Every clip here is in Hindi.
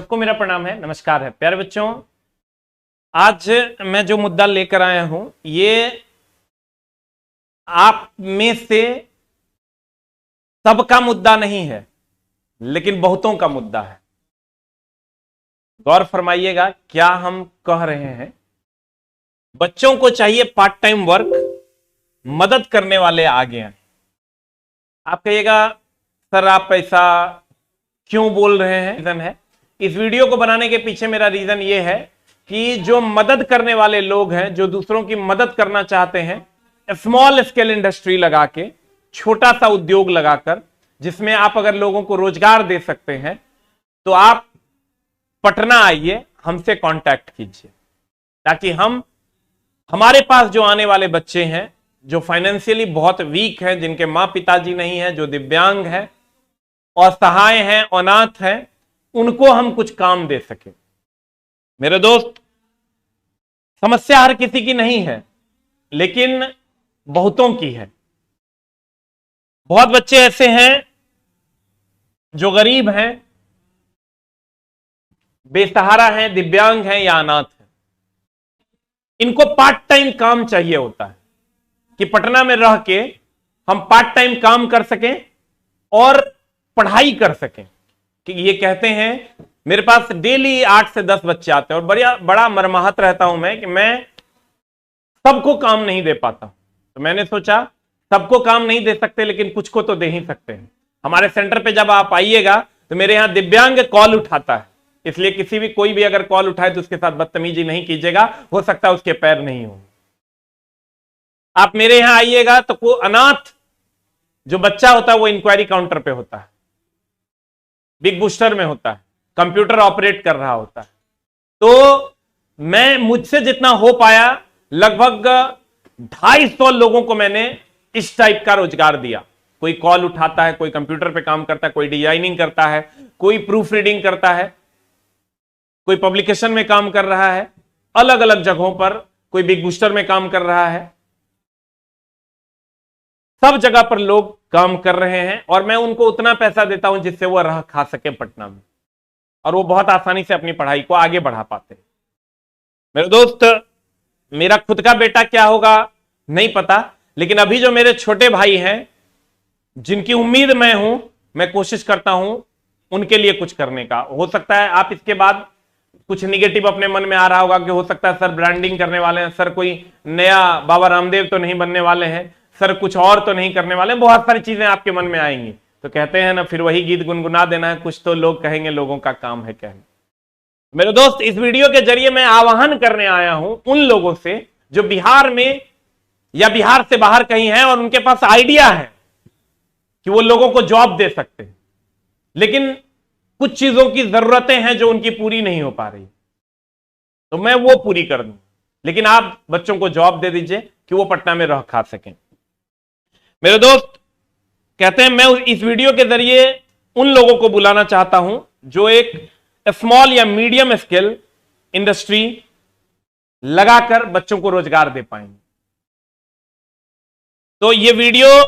सबको मेरा प्रणाम है, नमस्कार है प्यारे बच्चों। आज मैं जो मुद्दा लेकर आया हूं ये आप में से सबका मुद्दा नहीं है, लेकिन बहुतों का मुद्दा है। गौर फरमाइएगा क्या हम कह रहे हैं। बच्चों को चाहिए पार्ट टाइम वर्क, मदद करने वाले आगे आए। आप कहिएगा सर आप ऐसा क्यों बोल रहे हैं? रीजन है, इस वीडियो को बनाने के पीछे मेरा रीजन ये है कि जो मदद करने वाले लोग हैं, जो दूसरों की मदद करना चाहते हैं, स्मॉल स्केल इंडस्ट्री लगा के, छोटा सा उद्योग लगाकर, जिसमें आप अगर लोगों को रोजगार दे सकते हैं, तो आप पटना आइए, हमसे कांटेक्ट कीजिए, ताकि हमारे पास जो आने वाले बच्चे हैं, जो फाइनेंशियली बहुत वीक हैं, जिनके माँ पिताजी नहीं है, जो दिव्यांग हैं, असहाय हैं, अनाथ हैं, उनको हम कुछ काम दे सके। मेरे दोस्त, समस्या हर किसी की नहीं है, लेकिन बहुतों की है। बहुत बच्चे ऐसे हैं जो गरीब हैं, बेसहारा हैं, दिव्यांग हैं या अनाथ हैं। इनको पार्ट टाइम काम चाहिए होता है कि पटना में रह के हम पार्ट टाइम काम कर सकें और पढ़ाई कर सकें। कि ये कहते हैं मेरे पास डेली 8 से 10 बच्चे आते हैं और बड़ा मरमाहत रहता हूं मैं कि मैं सबको काम नहीं दे पाता। तो मैंने सोचा सबको काम नहीं दे सकते, लेकिन कुछ को तो दे ही सकते हैं। हमारे सेंटर पे जब आप आइएगा तो मेरे यहां दिव्यांग कॉल उठाता है, इसलिए कोई भी अगर कॉल उठाए तो उसके साथ बदतमीजी नहीं कीजिएगा, हो सकता है उसके पैर नहीं हो। आप मेरे यहां आइएगा तो कोई अनाथ जो बच्चा होता है वो इंक्वायरी काउंटर पे होता है, बिग बूस्टर में होता है, कंप्यूटर ऑपरेट कर रहा होता है। तो मैं मुझसे जितना हो पाया लगभग 250 लोगों को मैंने इस टाइप का रोजगार दिया। कोई कॉल उठाता है, कोई कंप्यूटर पे काम करता है, कोई डिजाइनिंग करता है, कोई प्रूफ रीडिंग करता है, कोई पब्लिकेशन में काम कर रहा है, अलग अलग जगहों पर, कोई बिग बूस्टर में काम कर रहा है। सब जगह पर लोग काम कर रहे हैं और मैं उनको उतना पैसा देता हूं जिससे वो रह खा सके पटना में, और वो बहुत आसानी से अपनी पढ़ाई को आगे बढ़ा पाते हैं। मेरे दोस्त, मेरा खुद का बेटा क्या होगा नहीं पता, लेकिन अभी जो मेरे छोटे भाई हैं, जिनकी उम्मीद मैं हूं, मैं कोशिश करता हूं उनके लिए कुछ करने का। हो सकता है आप इसके बाद कुछ निगेटिव अपने मन में आ रहा होगा कि हो सकता है सर ब्रांडिंग करने वाले हैं, सर कोई नया बाबा रामदेव तो नहीं बनने वाले हैं, सर कुछ और तो नहीं करने वाले। बहुत सारी चीजें आपके मन में आएंगी। तो कहते हैं ना, फिर वही गीत गुनगुना देना है, कुछ तो लोग कहेंगे, लोगों का काम है कहना। मेरे दोस्त, इस वीडियो के जरिए मैं आह्वान करने आया हूं उन लोगों से जो बिहार में या बिहार से बाहर कहीं हैं और उनके पास आइडिया है कि वो लोगों को जॉब दे सकते हैं, लेकिन कुछ चीजों की जरूरतें हैं जो उनकी पूरी नहीं हो पा रही, तो मैं वो पूरी कर दूं। लेकिन आप बच्चों को जॉब दे दीजिए कि वो पटना में रह खा सकें। मेरे दोस्त, कहते हैं मैं इस वीडियो के जरिए उन लोगों को बुलाना चाहता हूं जो एक स्मॉल या मीडियम स्केल इंडस्ट्री लगाकर बच्चों को रोजगार दे पाएंगे। तो ये वीडियो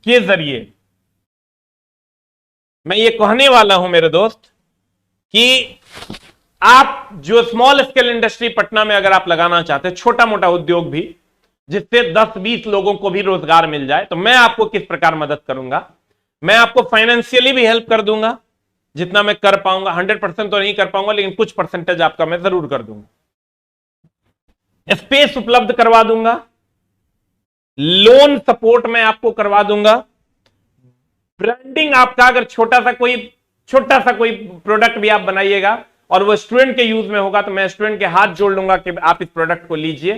के जरिए मैं ये कहने वाला हूं मेरे दोस्त कि आप जो स्मॉल स्केल इंडस्ट्री पटना में अगर आप लगाना चाहते हैं, छोटा मोटा उद्योग भी, जिससे 10-20 लोगों को भी रोजगार मिल जाए, तो मैं आपको किस प्रकार मदद करूंगा। मैं आपको फाइनेंशियली भी हेल्प कर दूंगा, जितना मैं कर पाऊंगा। 100% तो नहीं कर पाऊंगा, लेकिन कुछ परसेंटेज आपका मैं जरूर कर दूंगा। स्पेस उपलब्ध करवा दूंगा, लोन सपोर्ट मैं आपको करवा दूंगा। ब्रांडिंग आपका अगर छोटा सा कोई प्रोडक्ट भी आप बनाइएगा और वो स्टूडेंट के यूज में होगा, तो मैं स्टूडेंट के हाथ जोड़ लूंगा कि आप इस प्रोडक्ट को लीजिए,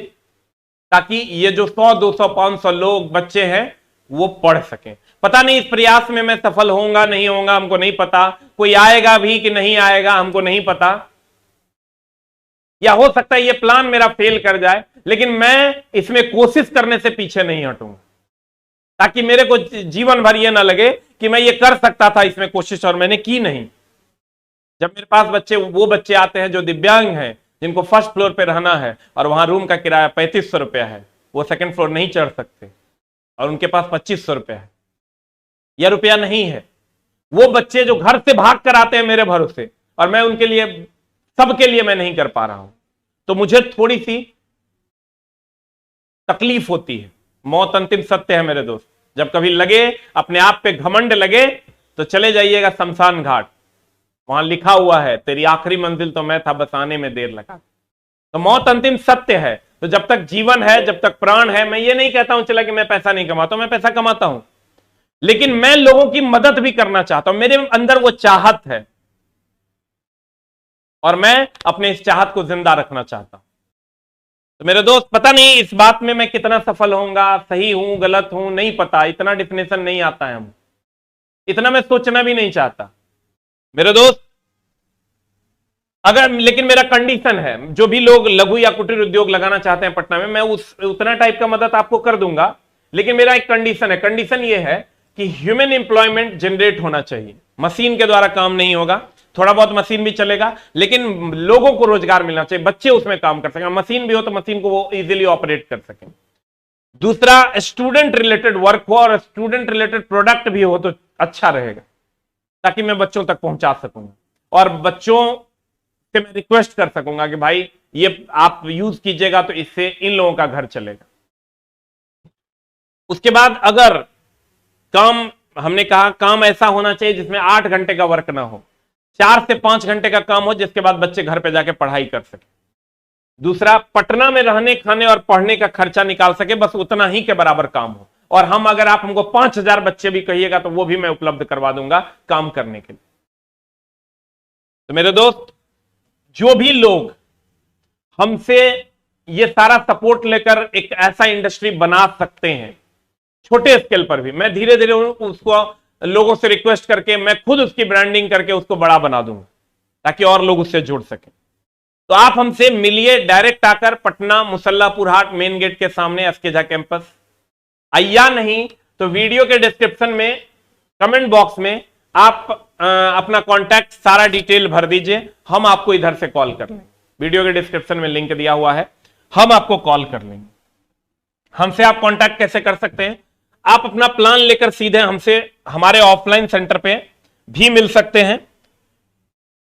ताकि ये जो 100, 200, 500 लोग बच्चे हैं वो पढ़ सकें। पता नहीं इस प्रयास में मैं सफल होऊंगा नहीं होऊंगा, हमको नहीं पता। कोई आएगा भी कि नहीं आएगा, हमको नहीं पता, या हो सकता है ये प्लान मेरा फेल कर जाए, लेकिन मैं इसमें कोशिश करने से पीछे नहीं हटूंगा, ताकि मेरे को जीवन भर ये ना लगे कि मैं ये कर सकता था इसमें कोशिश और मैंने की नहीं। जब मेरे पास वो बच्चे आते हैं जो दिव्यांग हैं, जिनको फर्स्ट फ्लोर पे रहना है और वहां रूम का किराया 3500 रुपया है, वो सेकंड फ्लोर नहीं चढ़ सकते, और उनके पास 2500 रुपया है, यह रुपया नहीं है। वो बच्चे जो घर से भाग कर आते हैं मेरे भरोसे, और मैं उनके लिए, सबके लिए मैं नहीं कर पा रहा हूं, तो मुझे थोड़ी सी तकलीफ होती है। मौत अंतिम सत्य है मेरे दोस्त। जब कभी लगे, अपने आप पे घमंड लगे, तो चले जाइएगा शमशान घाट, वहां लिखा हुआ है तेरी आखिरी मंजिल तो मैं था, बस आने में देर लगा। तो मौत अंतिम सत्य है। तो जब तक जीवन है, जब तक प्राण है, मैं ये नहीं कहता हूं चला कि मैं पैसा नहीं कमाता हूं, मैं पैसा कमाता हूं, लेकिन मैं लोगों की मदद भी करना चाहता हूं। मेरे अंदर वो चाहत है और मैं अपने इस चाहत को जिंदा रखना चाहता हूं। तो मेरे दोस्त, पता नहीं इस बात में मैं कितना सफल होऊंगा, सही हूं गलत हूं नहीं पता, इतना डिफिनेशन नहीं आता है, हम इतना मैं सोचना भी नहीं चाहता मेरे दोस्त। अगर, लेकिन मेरा कंडीशन है, जो भी लोग लघु या कुटीर उद्योग लगाना चाहते हैं पटना में, मैं उतना टाइप का मदद आपको कर दूंगा, लेकिन मेरा एक कंडीशन है। कंडीशन ये है कि ह्यूमन एम्प्लॉयमेंट जनरेट होना चाहिए। मशीन के द्वारा काम नहीं होगा, थोड़ा बहुत मशीन भी चलेगा, लेकिन लोगों को रोजगार मिलना चाहिए, बच्चे उसमें काम कर सकें। मशीन भी हो तो मशीन को वो इजीली ऑपरेट कर सकें। दूसरा, स्टूडेंट रिलेटेड वर्क हो और स्टूडेंट रिलेटेड प्रोडक्ट भी हो तो अच्छा रहेगा, ताकि मैं बच्चों तक पहुंचा सकूंगा और बच्चों से मैं रिक्वेस्ट कर सकूंगा कि भाई ये आप यूज कीजिएगा तो इससे इन लोगों का घर चलेगा। उसके बाद अगर काम, हमने कहा काम ऐसा होना चाहिए जिसमें 8 घंटे का वर्क ना हो, 4 से 5 घंटे का काम हो, जिसके बाद बच्चे घर पे जाके पढ़ाई कर सके। दूसरा, पटना में रहने खाने और पढ़ने का खर्चा निकाल सके, बस उतना ही के बराबर काम हो। और हम, अगर आप हमको 5000 बच्चे भी कहिएगा तो वो भी मैं उपलब्ध करवा दूंगा काम करने के लिए। तो मेरे दोस्त, जो भी लोग हमसे ये सारा सपोर्ट लेकर एक ऐसा इंडस्ट्री बना सकते हैं, छोटे स्केल पर भी, मैं धीरे धीरे उसको लोगों से रिक्वेस्ट करके मैं खुद उसकी ब्रांडिंग करके उसको बड़ा बना दूंगा, ताकि और लोग उससे जुड़ सकें। तो आप हमसे मिलिए, डायरेक्ट आकर पटना मुसल्लापुर हाट मेन गेट के सामने एसके झा कैंपस, या नहीं तो वीडियो के डिस्क्रिप्शन में कमेंट बॉक्स में आप अपना कॉन्टैक्ट सारा डिटेल भर दीजिए, हम आपको इधर से कॉल कर लेंगे। वीडियो के डिस्क्रिप्शन में लिंक दिया हुआ है, हम आपको कॉल कर लेंगे। हमसे आप कॉन्टैक्ट कैसे कर सकते हैं? आप अपना प्लान लेकर सीधे हमसे हमारे ऑफलाइन सेंटर पे भी मिल सकते हैं।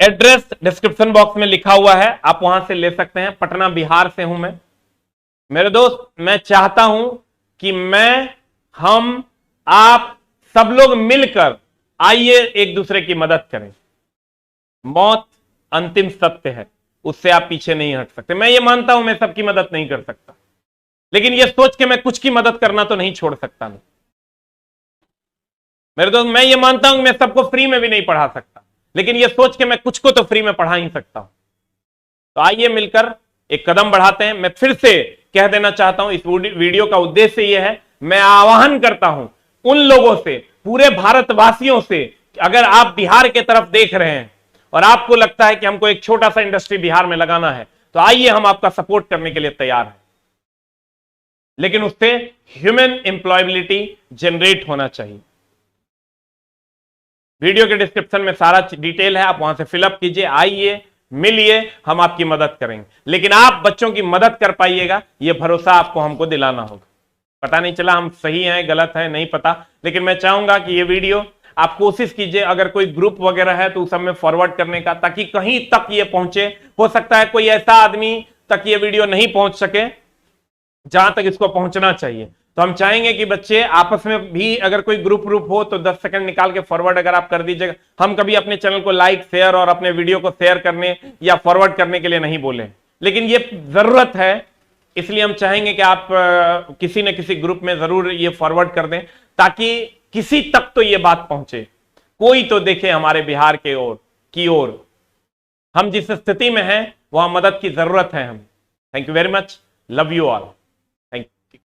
एड्रेस डिस्क्रिप्शन बॉक्स में लिखा हुआ है, आप वहां से ले सकते हैं। पटना बिहार से हूं मैं। मेरे दोस्त, मैं चाहता हूं कि हम आप सब लोग मिलकर आइए एक दूसरे की मदद करें। मौत अंतिम सत्य है, उससे आप पीछे नहीं हट सकते। मैं ये मानता हूं मैं सबकी मदद नहीं कर सकता, लेकिन ये सोच के मैं कुछ की मदद करना तो नहीं छोड़ सकता। मेरे दोस्त, मैं ये मानता हूं मैं सबको फ्री में भी नहीं पढ़ा सकता, लेकिन ये सोच के मैं कुछ को तो फ्री में पढ़ा ही सकता हूं। तो आइए मिलकर एक कदम बढ़ाते हैं। मैं फिर से कह देना चाहता हूं, इस वीडियो का उद्देश्य यह है, मैं आह्वान करता हूं उन लोगों से, पूरे भारतवासियों से, अगर आप बिहार के तरफ देख रहे हैं और आपको लगता है कि हमको एक छोटा सा इंडस्ट्री बिहार में लगाना है, तो आइए, हम आपका सपोर्ट करने के लिए तैयार हैं। लेकिन उससे ह्यूमन एम्प्लॉयबिलिटी जनरेट होना चाहिए। वीडियो के डिस्क्रिप्शन में सारा डिटेल है, आप वहां से फिलअप कीजिए, आइए मिलिए, हम आपकी मदद करेंगे। लेकिन आप बच्चों की मदद कर पाइएगा, यह भरोसा आपको हमको दिलाना होगा। पता नहीं चला हम सही हैं गलत हैं नहीं पता, लेकिन मैं चाहूंगा कि ये वीडियो आप कोशिश कीजिए, अगर कोई ग्रुप वगैरह है तो उस सब में फॉरवर्ड करने का, ताकि कहीं तक ये पहुंचे। हो सकता है कोई ऐसा आदमी तक ये वीडियो नहीं पहुंच सके जहां तक इसको पहुंचना चाहिए। तो हम चाहेंगे कि बच्चे आपस में भी, अगर कोई ग्रुप हो तो 10 सेकंड निकाल के फॉरवर्ड अगर आप कर दीजिएगा। हम कभी अपने चैनल को लाइक शेयर और अपने वीडियो को शेयर करने या फॉरवर्ड करने के लिए नहीं बोले, लेकिन ये जरूरत है, इसलिए हम चाहेंगे कि आप किसी न किसी ग्रुप में जरूर ये फॉरवर्ड कर दें, ताकि किसी तक तो ये बात पहुंचे, कोई तो देखे हमारे बिहार की ओर। हम जिस स्थिति में हैं वहां मदद की जरूरत है हमें। Thank you very much, love you all.